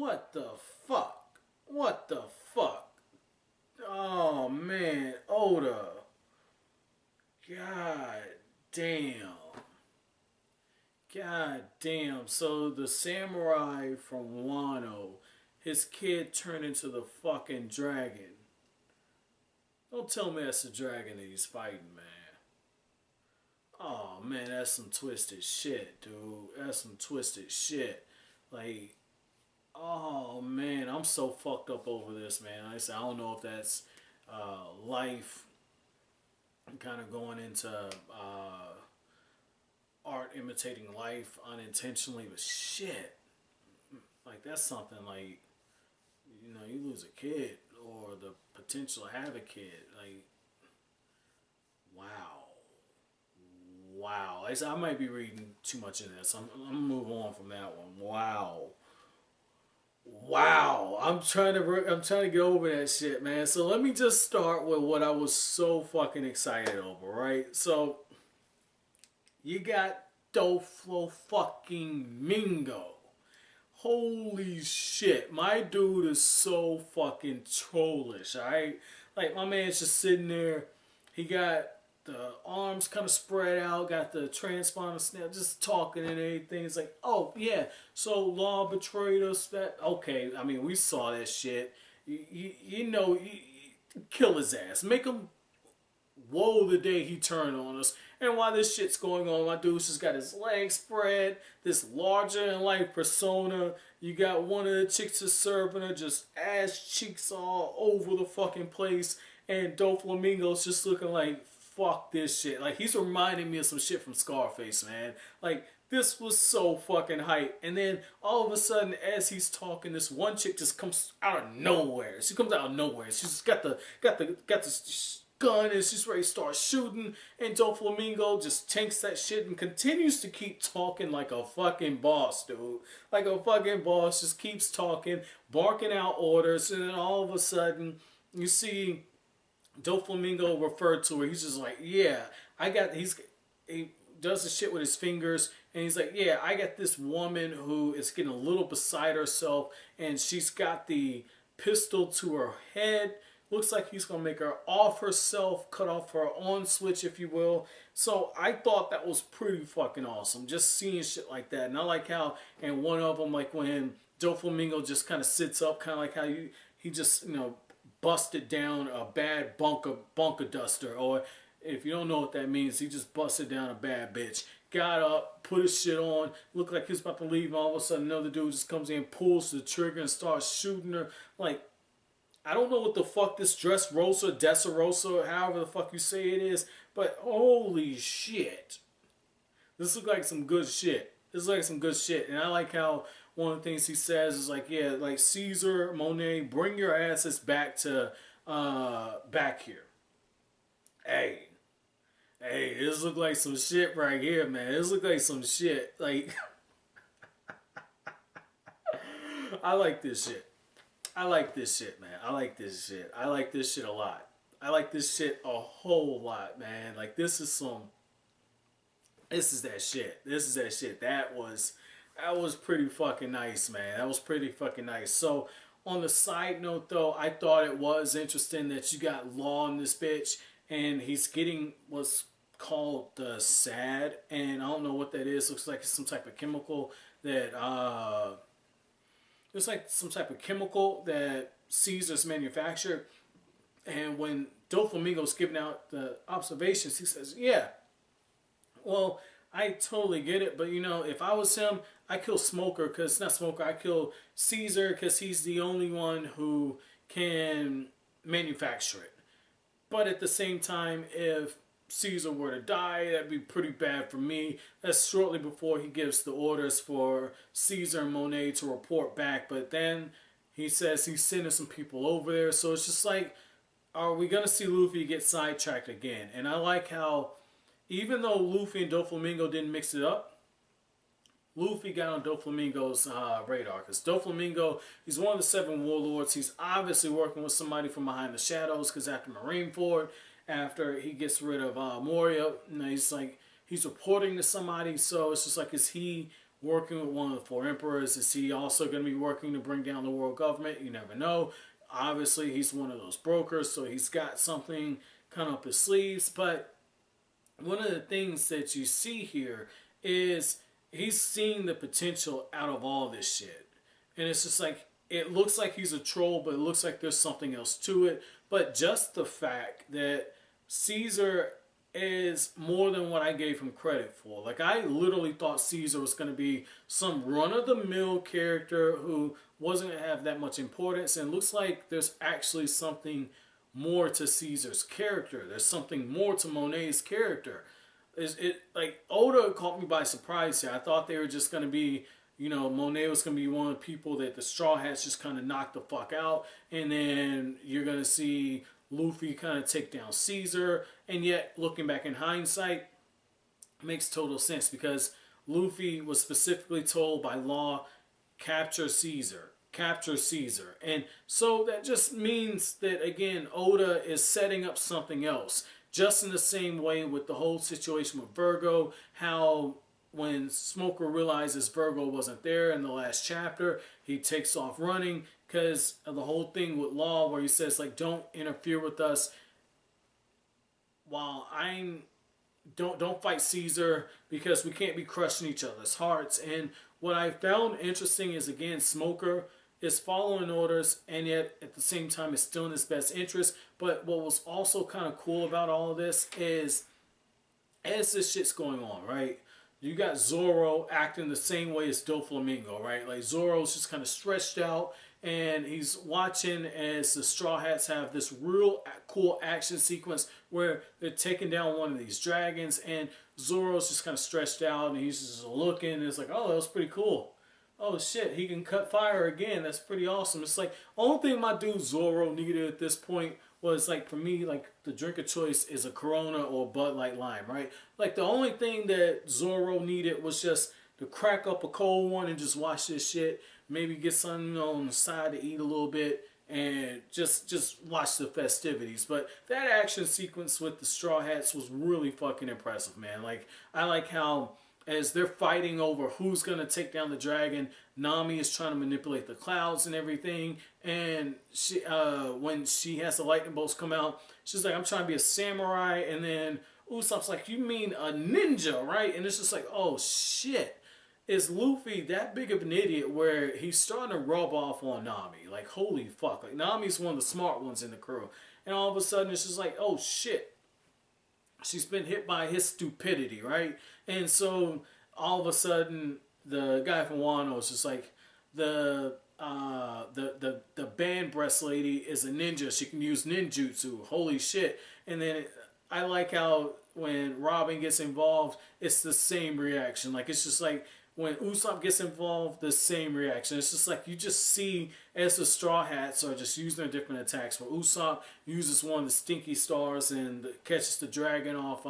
What the fuck? What the fuck? Oh man, Oda. God damn. God damn. So the samurai from Wano, his kid turned into the fucking dragon. Don't tell me that's the dragon that he's fighting, man. Oh man, that's some twisted shit, dude. That's some twisted shit. Like, oh man, I'm so fucked up over this, man. I said I don't know if that's life kind of going into art imitating life unintentionally, but shit, like that's something like, you know, you lose a kid or the potential to have a kid, like, wow. Wow, I might be reading too much in this. I'm gonna move on from that one. Wow, wow. I'm trying to get over that shit, man. So let me just start with what I was so fucking excited over, right? So you got Doflo fucking Mingo. Holy shit, my dude is so fucking trollish, alright? Like, my man's just sitting there. He got the arms kind of spread out, got the transponder snap, just talking and everything. It's like, oh, yeah, so Law betrayed us. That, okay, I mean, we saw that shit. You know, kill his ass. Make him woe the day he turned on us. And while this shit's going on, my dude's just got his legs spread, this larger-than-life persona. You got one of the chicks that's serving her, just ass cheeks all over the fucking place. And Doflamingo's just looking like, fuck this shit. Like, he's reminding me of some shit from Scarface, man. Like, this was so fucking hype. And then, all of a sudden, as he's talking, this one chick just comes out of nowhere. She comes out of nowhere. She's got the gun and she's ready to start shooting, and Doflamingo just tanks that shit and continues to keep talking like a fucking boss, dude. Like a fucking boss, just keeps talking, barking out orders, and then all of a sudden you see Doflamingo referred to her. He's just like, yeah, he does the shit with his fingers, and he's like, yeah, I got this woman who is getting a little beside herself, and she's got the pistol to her head. Looks like he's going to make her off herself, cut off her on switch, if you will. So I thought that was pretty fucking awesome, just seeing shit like that. And I like how, and one of them, like when Doflamingo just kind of sits up, kind of like how he just, you know, busted down a bad bunker duster. Or if you don't know what that means, he just busted down a bad bitch. Got up, put his shit on, looked like he was about to leave, and all of a sudden another dude just comes in, pulls the trigger, and starts shooting her. Like, I don't know what the fuck this Dressrosa, however the fuck you say it is, but holy shit. This looks like some good shit. This looks like some good shit. And I like how one of the things he says is like, yeah, like Caesar, Monet, bring your asses back to, back here. Hey, this look like some shit right here, man. This look like some shit. Like, I like this shit. I like this shit, man. I like this shit. I like this shit a lot. I like this shit a whole lot, man. Like, this is that shit. This is that shit. That was pretty fucking nice, man. That was pretty fucking nice. So, on the side note, though, I thought it was interesting that you got Law in this bitch, and he's getting what's called the SAD, and I don't know what that is. Looks like it's some type of chemical that, it's like some type of chemical that Caesar's manufactured. And when Doflamingo's giving out the observations, he says, yeah, well, I totally get it, but you know, if I was him, I kill Smoker, because not Smoker, I kill Caesar, because he's the only one who can manufacture it. But at the same time, if Caesar were to die, that'd be pretty bad for me. That's shortly before he gives the orders for Caesar and Monet to report back. But then he says he's sending some people over there. So it's just like, are we going to see Luffy get sidetracked again? And I like how, even though Luffy and Doflamingo didn't mix it up, Luffy got on Doflamingo's radar. Because Doflamingo, he's one of the 7 warlords. He's obviously working with somebody from behind the shadows, because after Marineford, after he gets rid of Moria, you know, he's reporting to somebody. So it's just like, is he working with one of the four emperors? Is he also going to be working to bring down the world government? You never know. Obviously, he's one of those brokers, so he's got something kind of up his sleeves. But one of the things that you see here is he's seeing the potential out of all this shit. And it's just like, it looks like he's a troll, but it looks like there's something else to it. But just the fact that Caesar is more than what I gave him credit for. Like, I literally thought Caesar was going to be some run-of-the-mill character who wasn't going to have that much importance. And it looks like there's actually something more to Caesar's character. There's something more to Monet's character. Like, Oda caught me by surprise here. I thought they were just going to be, you know, Monet was going to be one of the people that the Straw Hats just kind of knocked the fuck out. And then you're going to see Luffy kind of take down Caesar. And yet, looking back in hindsight, makes total sense because Luffy was specifically told by law, capture Caesar. Capture Caesar. And so that just means that, again, Oda is setting up something else. Just in the same way with the whole situation with Vergo, how when Smoker realizes Vergo wasn't there in the last chapter, he takes off running because of the whole thing with Law where he says, like, don't interfere with us while don't fight Caesar because we can't be crushing each other's hearts. And what I found interesting is, again, Smoker is following orders and yet at the same time is still in his best interest. But what was also kind of cool about all of this is as this shit's going on, right? You got Zoro acting the same way as Doflamingo, right? Like Zoro's just kind of stretched out and he's watching as the Straw Hats have this real cool action sequence where they're taking down one of these dragons and Zoro's just kind of stretched out and he's just looking and it's like, oh, that was pretty cool. Oh shit, he can cut fire again. That's pretty awesome. It's like, only thing my dude Zoro needed at this point was, like, for me, like, the drink of choice is a Corona or Bud Light Lime, right? Like, the only thing that Zoro needed was just to crack up a cold one and just watch this shit. Maybe get something, you know, on the side to eat a little bit and just watch the festivities. But that action sequence with the Straw Hats was really fucking impressive, man. Like, I like how as they're fighting over who's going to take down the dragon, Nami is trying to manipulate the clouds and everything. And she, when she has the lightning bolts come out, she's like, I'm trying to be a samurai. And then Usopp's like, you mean a ninja, right? And it's just like, oh shit. Is Luffy that big of an idiot where he's starting to rub off on Nami? Like, holy fuck. Like, Nami's one of the smart ones in the crew. And all of a sudden, it's just like, oh shit. She's been hit by his stupidity, right? And so all of a sudden, the guy from Wano is just like, the band breast lady is a ninja. She can use ninjutsu. Holy shit! And then I like how when Robin gets involved, it's the same reaction. Like, it's just like when Usopp gets involved, the same reaction. It's just like you just see as the Straw Hats are just using their different attacks. Where Usopp uses one of the stinky stars and catches the dragon off.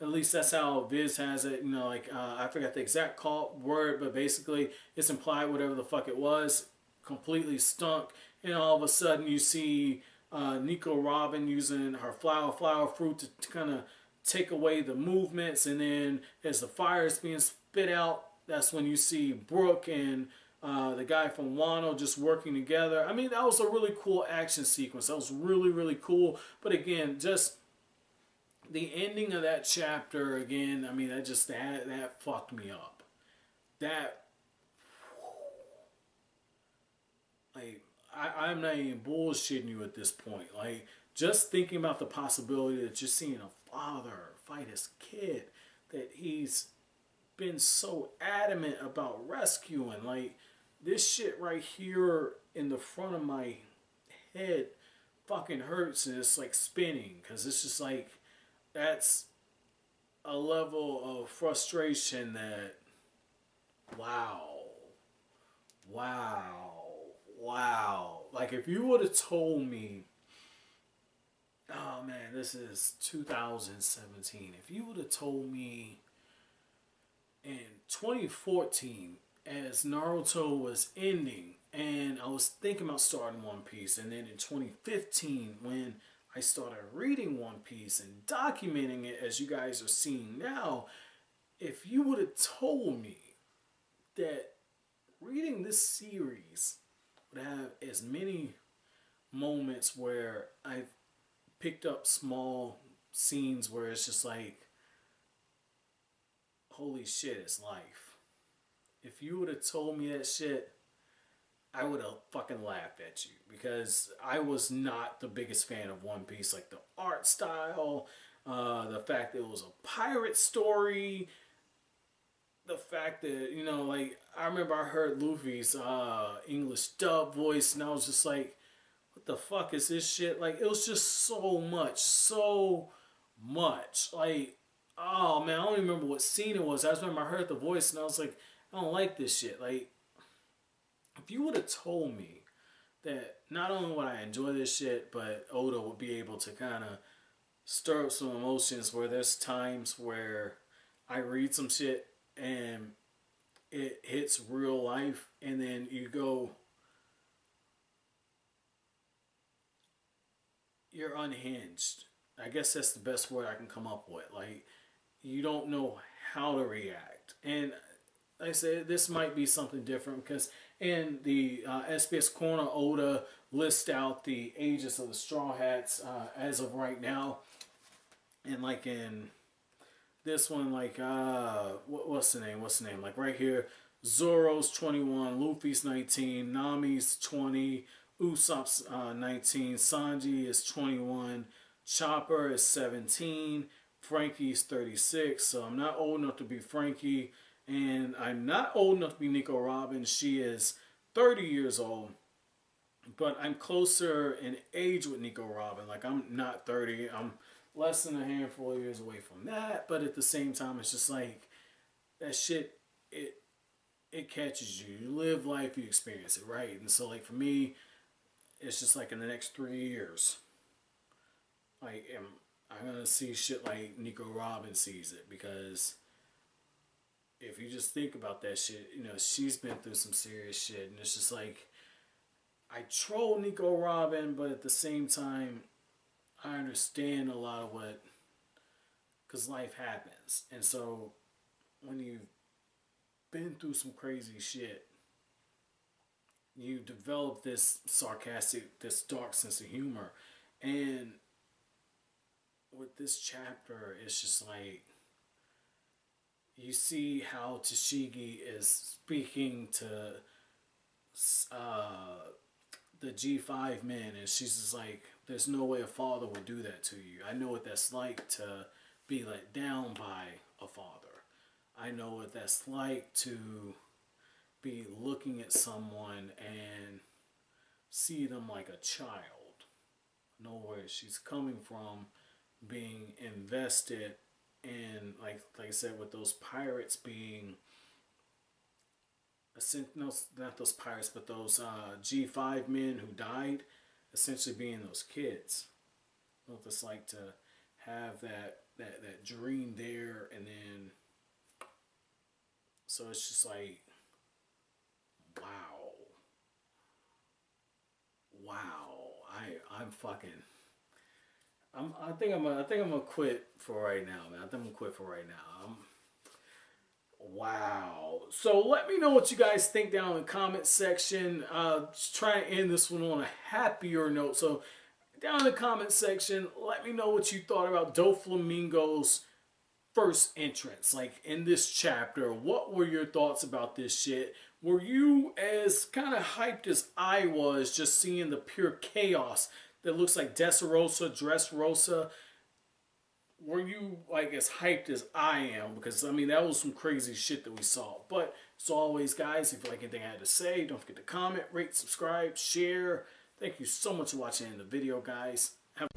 At least that's how Viz has it. You know, like I forgot the exact word, but basically it's implied whatever the fuck it was completely stunk. And all of a sudden you see Nico Robin using her flower fruit to kind of take away the movements. And then as the fire is being spit out, that's when you see Brook and the guy from Wano just working together. I mean, that was a really cool action sequence. That was really, really cool. But again, just the ending of that chapter, again, I mean, that fucked me up. That, like, I'm not even bullshitting you at this point. Like, just thinking about the possibility that you're seeing a father fight his kid that he's been so adamant about rescuing. Like, this shit right here in the front of my head fucking hurts and it's like spinning because it's just like, that's a level of frustration that, wow. Like, if you would have told me, oh man, this is 2017. If you would have told me in 2014, as Naruto was ending, and I was thinking about starting One Piece, and then in 2015, when I started reading One Piece and documenting it as you guys are seeing now, if you would have told me that reading this series would have as many moments where I've picked up small scenes where it's just like, holy shit, it's life. If you would have told me that shit, I would have fucking laughed at you, because I was not the biggest fan of One Piece. Like the art style, the fact that it was a pirate story, the fact that, you know, like, I remember I heard Luffy's English dub voice, and I was just like, what the fuck is this shit? Like, it was just so much. Like, oh man, I don't even remember what scene it was. I just remember I heard the voice, and I was like, I don't like this shit. Like, if you would have told me that not only would I enjoy this shit, but Oda would be able to kind of stir up some emotions, where there's times where I read some shit and it hits real life, and then you go, you're unhinged. I guess that's the best word I can come up with. Like, you don't know how to react. And like I said, this might be something different, because in the SBS Corner, Oda lists out the ages of the Straw Hats as of right now. And like in this one, like, what's the name? Like right here, Zoro's 21, Luffy's 19, Nami's 20, Usopp's 19, Sanji is 21, Chopper is 17, Frankie's 36. So I'm not old enough to be Frankie, and I'm not old enough to be Nico Robin. She is 30 years old, but I'm closer in age with Nico Robin. Like, I'm not 30. I'm less than a handful of years away from that. But at the same time, it's just like, that shit, it catches you. You live life, you experience it, right? And so, like, for me, it's just like in the next 3 years, like, I'm gonna see shit like Nico Robin sees it, because if you just think about that shit, you know, she's been through some serious shit, and it's just like, I troll Nico Robin, but at the same time, I understand a lot of what, because life happens. And so, when you've been through some crazy shit, you develop this sarcastic, this dark sense of humor. And with this chapter, it's just like, you see how Tashigi is speaking to the G5 men, and she's just like, there's no way a father would do that to you. I know what that's like to be let down by a father. I know what that's like to be looking at someone and see them like a child. Know where she's coming from, being invested in, like I said, with those pirates being, no, not those pirates, but those G5 men who died, essentially being those kids. You know what it's like to have that dream there, and then, so it's just like, wow. I think I'm gonna quit for right now, man. I think I'm gonna quit for right now. Wow. So let me know what you guys think down in the comment section. Just try and end this one on a happier note. So down in the comment section, let me know what you thought about Doflamingo's first entrance, like in this chapter. What were your thoughts about this shit? Were you as kind of hyped as I was, just seeing the pure chaos that looks like Dressrosa? Were you like as hyped as I am? Because I mean, that was some crazy shit that we saw. But as always, guys, if you like anything I had to say, don't forget to comment, rate, subscribe, share. Thank you so much for watching the video, guys. Have